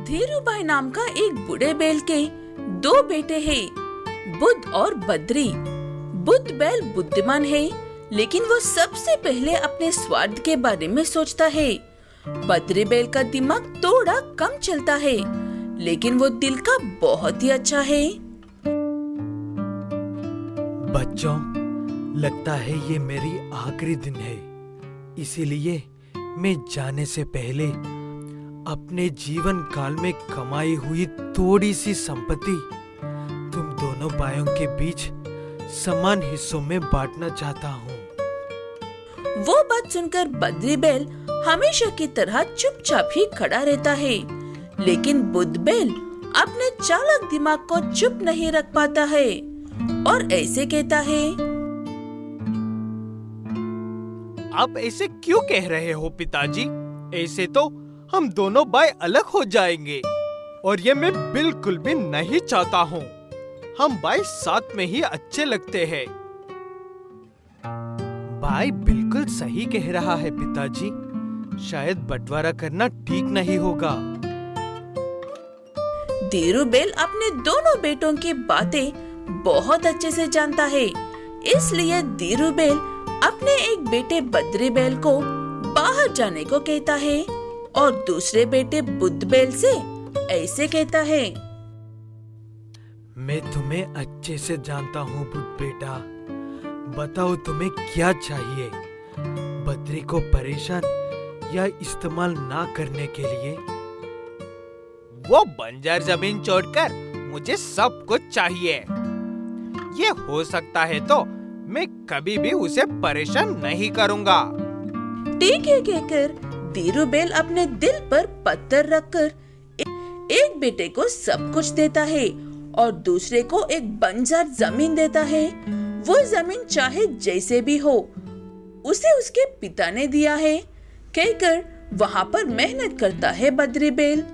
धीरूभाई नाम का एक बूढ़े बैल के दो बेटे हैं, बुद्ध और बद्री। बुद्ध बैल बुद्धिमान है, लेकिन वो सबसे पहले अपने स्वार्थ के बारे में सोचता है। बद्री बैल का दिमाग थोड़ा कम चलता है, लेकिन वो दिल का बहुत ही अच्छा है। बच्चों, लगता है ये मेरी आखिरी दिन है, इसीलिए मैं जाने से पहले अपने जीवन काल में कमाई हुई थोड़ी सी संपत्ति तुम दोनों भाइयों के बीच समान हिस्सों में बांटना चाहता हूँ। वो बात सुनकर बद्री बैल हमेशा की तरह चुपचाप ही खड़ा रहता है, लेकिन बुद्ध बैल अपने चालाक दिमाग को चुप नहीं रख पाता है और ऐसे कहता है, आप ऐसे क्यों कह रहे हो पिताजी? ऐसे तो हम दोनों भाई अलग हो जाएंगे और ये मैं बिल्कुल भी नहीं चाहता हूँ। हम भाई साथ में ही अच्छे लगते हैं। भाई बिल्कुल सही कह रहा है पिताजी, शायद बंटवारा करना ठीक नहीं होगा। धीरू बैल अपने दोनों बेटों की बातें बहुत अच्छे से जानता है, इसलिए धीरू बैल अपने एक बेटे बद्री बैल को बाहर जाने को कहता है और दूसरे बेटे बुद्ध बैल से ऐसे कहता है, मैं तुम्हें अच्छे से जानता हूँ बुद्ध बेटा, बताओ तुम्हें क्या चाहिए? बद्री को परेशान या इस्तेमाल ना करने के लिए? वो बंजर जमीन छोड़कर मुझे सब कुछ चाहिए। ये हो सकता है तो मैं कभी भी उसे परेशान नहीं करूँगा। ठीक है कहकर धीरू बैल अपने दिल पर पत्थर रखकर एक बेटे को सब कुछ देता है और दूसरे को एक बंजर जमीन देता है। वो जमीन चाहे जैसे भी हो, उसे उसके पिता ने दिया है कहकर वहाँ पर मेहनत करता है बद्री बैल।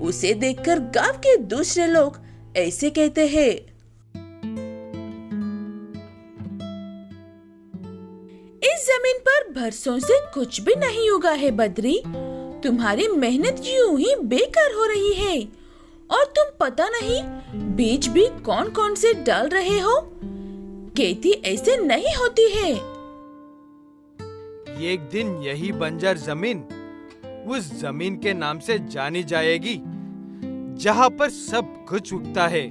उसे देखकर गांव के दूसरे लोग ऐसे कहते हैं, इस जमीन पर बरसों से कुछ भी नहीं उगा है बद्री, तुम्हारी मेहनत यूं ही बेकार हो रही है और तुम पता नहीं बीज भी कौन कौन से डाल रहे हो। खेती ऐसे नहीं होती है। एक दिन यही बंजर जमीन उस जमीन के नाम से जानी जाएगी जहाँ पर सब कुछ उगता है।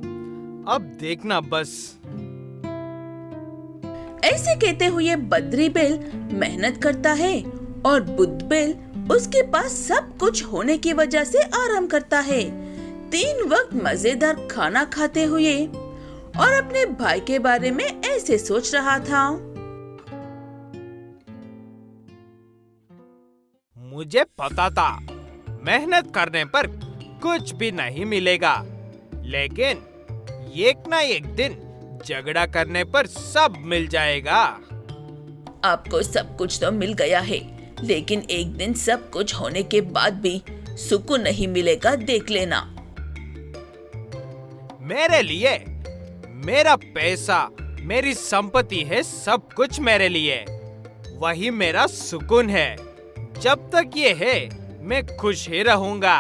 अब देखना बस। ऐसे कहते हुए बद्री बैल मेहनत करता है और बुद्ध बैल उसके पास सब कुछ होने की वजह से आराम करता है। 3 वक्त मजेदार खाना खाते हुए और अपने भाई के बारे में ऐसे सोच रहा था, मुझे पता था मेहनत करने पर कुछ भी नहीं मिलेगा, लेकिन एक ना एक दिन झगड़ा करने पर सब मिल जाएगा। आपको सब कुछ तो मिल गया है, लेकिन एक दिन सब कुछ होने के बाद भी सुकून नहीं मिलेगा, देख लेना। मेरे लिए मेरा पैसा, मेरी संपत्ति है, सब कुछ मेरे लिए, वही मेरा सुकून है। जब तक ये है मैं खुश ही रहूंगा।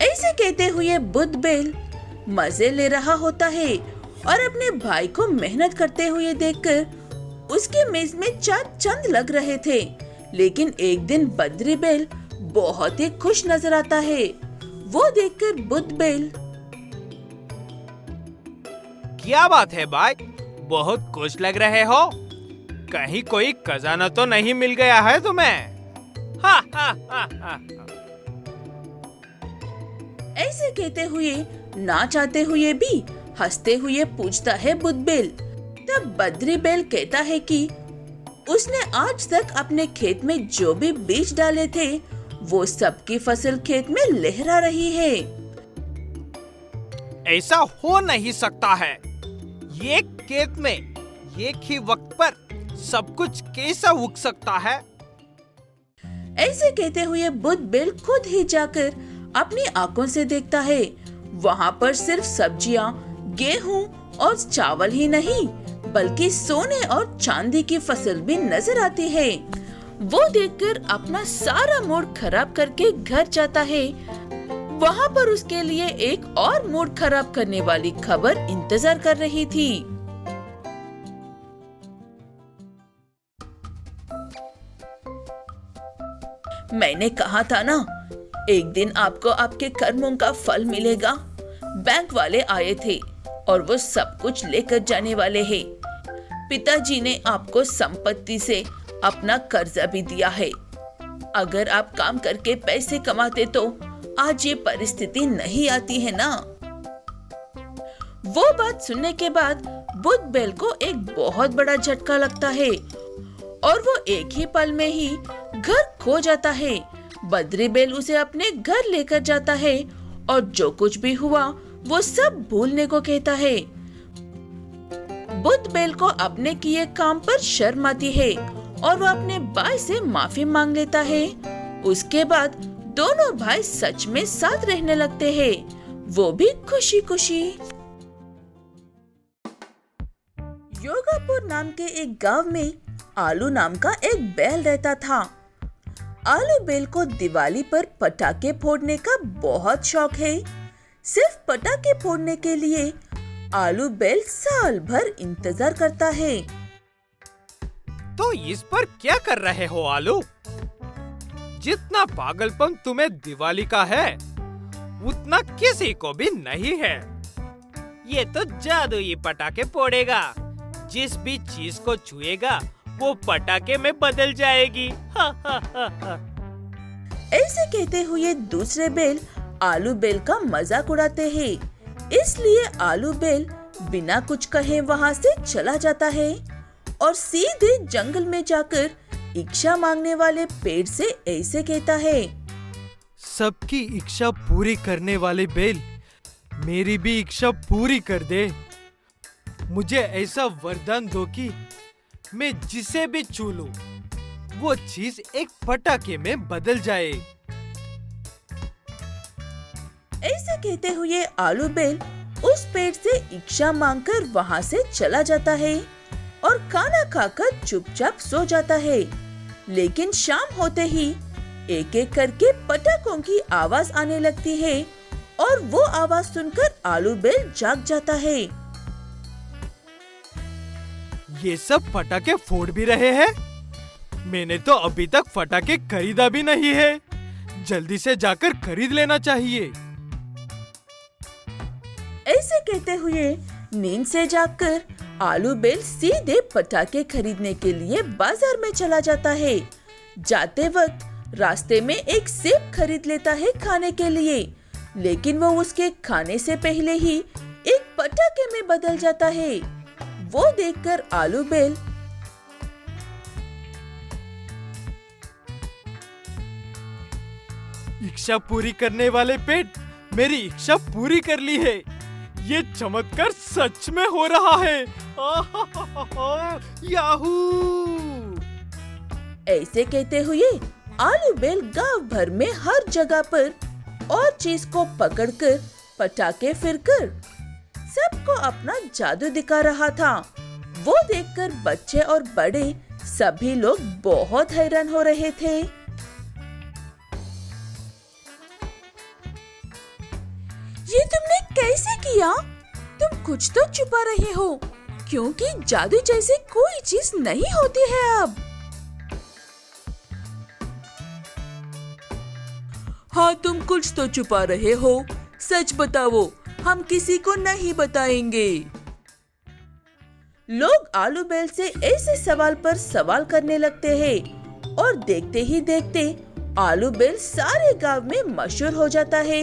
ऐसे कहते हुए बुद्ध बैल मजे ले रहा होता है और अपने भाई को मेहनत करते हुए देखकर उसके मेज में 4 चंद लग रहे थे। लेकिन एक दिन बद्री बैल बहुत ही खुश नजर आता है। वो देखकर बुद्ध बैल, क्या बात है भाई, बहुत खुश लग रहे हो? कहीं कोई खजाना तो नहीं मिल गया है तुम्हें? हा हा हा हा। ऐसे कहते हुए ना चाहते हुए भी हंसते हुए पूछता है बुद्ध बैल। तब बद्री बैल कहता है कि उसने आज तक अपने खेत में जो भी बीज डाले थे वो सबकी फसल खेत में लहरा रही है। ऐसा हो नहीं सकता है। ये खेत में एक ही वक्त पर सब कुछ कैसा उग सकता है? ऐसे कहते हुए बुद्ध बैल खुद ही जाकर अपनी आंखों से देखता है। वहाँ पर सिर्फ सब्जियाँ, गेहूँ और चावल ही नहीं, बल्कि सोने और चांदी की फसल भी नजर आती है। वो देखकर अपना सारा मूड खराब करके घर जाता है वहाँ पर उसके लिए एक और मूड खराब करने वाली खबर इंतजार कर रही थी। मैंने कहा था ना, एक दिन आपको आपके कर्मों का फल मिलेगा। बैंक वाले आए थे और वो सब कुछ लेकर जाने वाले हैं। पिताजी ने आपको संपत्ति से अपना कर्जा भी दिया है। अगर आप काम करके पैसे कमाते तो आज ये परिस्थिति नहीं आती है ना। वो बात सुनने के बाद बुद्ध बेल को एक बहुत बड़ा झटका लगता है और वो एक ही पल में ही घर खो जाता है। बद्री बेल उसे अपने घर लेकर जाता है और जो कुछ भी हुआ वो सब भूलने को कहता है। बुद्ध बेल को अपने किए काम पर शर्म आती है और वो अपने भाई से माफी मांग लेता है। उसके बाद दोनों भाई सच में साथ रहने लगते हैं, वो भी खुशी खुशी। योगापुर नाम के एक गांव में आलू नाम का एक बैल रहता था। आलू बैल को दिवाली पर पटाखे फोड़ने का बहुत शौक है। सिर्फ पटाखे फोड़ने के लिए आलू बैल साल भर इंतजार करता है। तो इस पर क्या कर रहे हो आलू? जितना पागलपन तुम्हें दिवाली का है उतना किसी को भी नहीं है। ये तो जादुई पटाखे फोड़ेगा। जिस भी चीज को छुएगा वो पटाखे में बदल जाएगी। हा हा हा हा। ऐसे कहते हुए दूसरे बैल आलू बैल का मजाक उड़ाते हैं। इसलिए आलू बैल बिना कुछ कहे वहाँ से चला जाता है और सीधे जंगल में जाकर इच्छा मांगने वाले पेड़ से ऐसे कहता है, सबकी इच्छा पूरी करने वाले बैल, मेरी भी इच्छा पूरी कर दे। मुझे ऐसा वरदान दो कि मैं जिसे भी छू लूं, वो चीज एक पटाखे में बदल जाए। ऐसे कहते हुए आलू बैल उस पेड़ से इच्छा मांगकर वहाँ से चला जाता है और खाना खाकर चुपचाप सो जाता है। लेकिन शाम होते ही एक एक करके पटाखों की आवाज आने लगती है और वो आवाज सुनकर आलू बैल जाग जाता है। ये सब पटाखे फोड़ भी रहे हैं? मैंने तो अभी तक पटाखे खरीदा भी नहीं है। जल्दी से जाकर खरीद लेना चाहिए। ऐसे कहते हुए नींद से जागकर आलू बैल सीधे पटाखे खरीदने के लिए बाजार में चला जाता है। जाते वक्त रास्ते में एक सेब खरीद लेता है खाने के लिए, लेकिन वो उसके खाने से पहले ही एक पटाखे में बदल जाता है। वो देखकर आलू बैल इच्छा पूरी करने वाले पेट, मेरी इच्छा पूरी कर ली है। ये चमत्कार सच में हो रहा है। याहू! ऐसे कहते हुए आलू बैल गांव भर में हर जगह पर और चीज को पकड़कर पटाखे फिरकर सबको अपना जादू दिखा रहा था। वो देखकर बच्चे और बड़े सभी लोग बहुत हैरान हो रहे थे। ये तुमने कैसे किया? तुम कुछ तो छुपा रहे हो, क्योंकि जादू जैसी कोई चीज नहीं होती है अब। हाँ, तुम कुछ तो छुपा रहे हो। सच बताओ, हम किसी को नहीं बताएंगे। लोग आलू बैल से ऐसे सवाल पर सवाल करने लगते हैं और देखते ही देखते आलू बैल सारे गांव में मशहूर हो जाता है।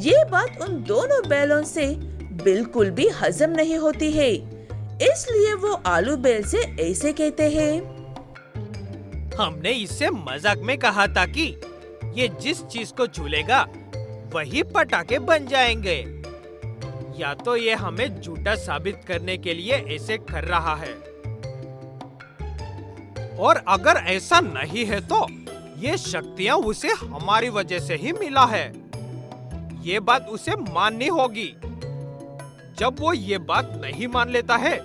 ये बात उन दोनों बैलों से बिल्कुल भी हजम नहीं होती है, इसलिए वो आलू बैल से ऐसे कहते हैं, हमने इससे मजाक में कहा था कि ये जिस चीज को छूलेगा वही पटाखे बन जाएंगे। या तो ये हमें झूठा साबित करने के लिए ऐसे कर रहा है, और अगर ऐसा नहीं है तो ये शक्तियाँ उसे हमारी वजह से ही मिला है। ये बात उसे माननी होगी। जब वो ये बात नहीं मान लेता है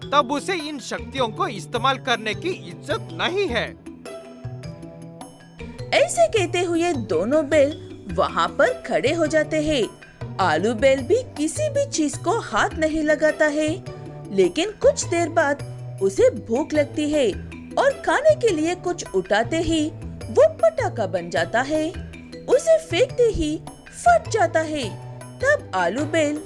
तब उसे इन शक्तियों को इस्तेमाल करने की इज्जत नहीं है। ऐसे कहते हुए दोनों बैल वहाँ पर खड़े हो जाते हैं। आलू बैल भी किसी भी चीज को हाथ नहीं लगाता है, लेकिन कुछ देर बाद उसे भूख लगती है और खाने के लिए कुछ उठाते ही वो पटाखा बन जाता है। उसे फेंकते ही फट जाता है। तब आलू बैल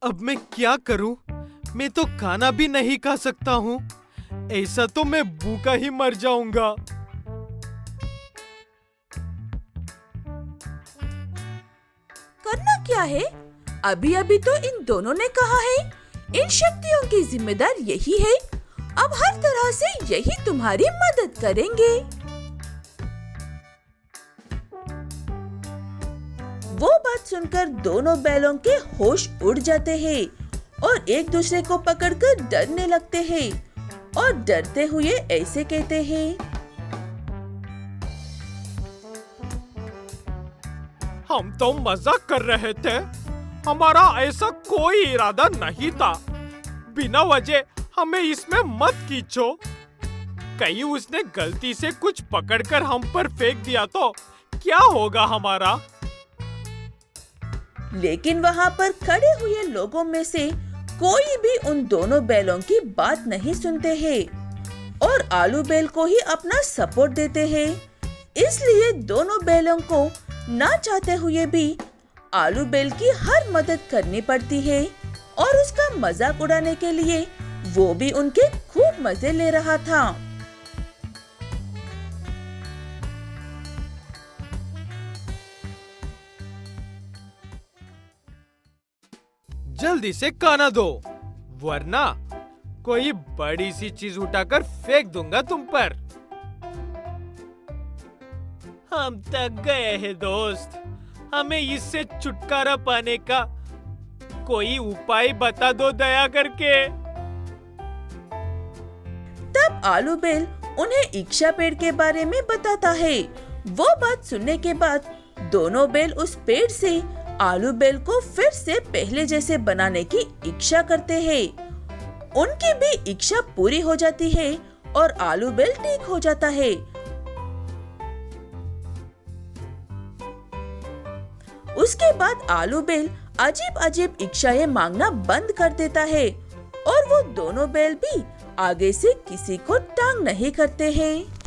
अब मैं क्या करूं? मैं तो खाना भी नहीं खा सकता हूं। ऐसा तो मैं भूखा ही मर जाऊंगा। करना क्या है? अभी अभी तो इन दोनों ने कहा है इन शक्तियों की जिम्मेदार यही है। अब हर तरह से यही तुम्हारी मदद करेंगे। वो बात सुनकर दोनों बैलों के होश उड़ जाते हैं और एक दूसरे को पकड़कर डरने लगते हैं और डरते हुए ऐसे कहते हैं, हम तो मजाक कर रहे थे। हमारा ऐसा कोई इरादा नहीं था। बिना वजह हमें इसमें मत खींचो। कहीं उसने गलती से कुछ पकड़कर हम पर फेंक दिया तो क्या होगा हमारा? लेकिन वहाँ पर खड़े हुए लोगों में से कोई भी उन दोनों बैलों की बात नहीं सुनते हैं और आलू बैल को ही अपना सपोर्ट देते हैं। इसलिए दोनों बैलों को ना चाहते हुए भी आलू बैल की हर मदद करनी पड़ती है और उसका मजाक उड़ाने के लिए वो भी उनके खूब मजे ले रहा था। जल्दी से खाना दो, वरना कोई बड़ी सी चीज उठाकर फेंक दूंगा तुम पर। हम थक गए हैं दोस्त। हमें इससे छुटकारा पाने का कोई उपाय बता दो दया करके। तब आलू बैल उन्हें इच्छा पेड़ के बारे में बताता है। वो बात सुनने के बाद दोनों बैल उस पेड़ से आलू बैल को फिर से पहले जैसे बनाने की इच्छा करते हैं। उनकी भी इच्छा पूरी हो जाती है और आलू बैल ठीक हो जाता है। उसके बाद आलू बैल अजीब अजीब इच्छाएं मांगना बंद कर देता है और वो दोनों बैल भी आगे से किसी को तंग नहीं करते हैं।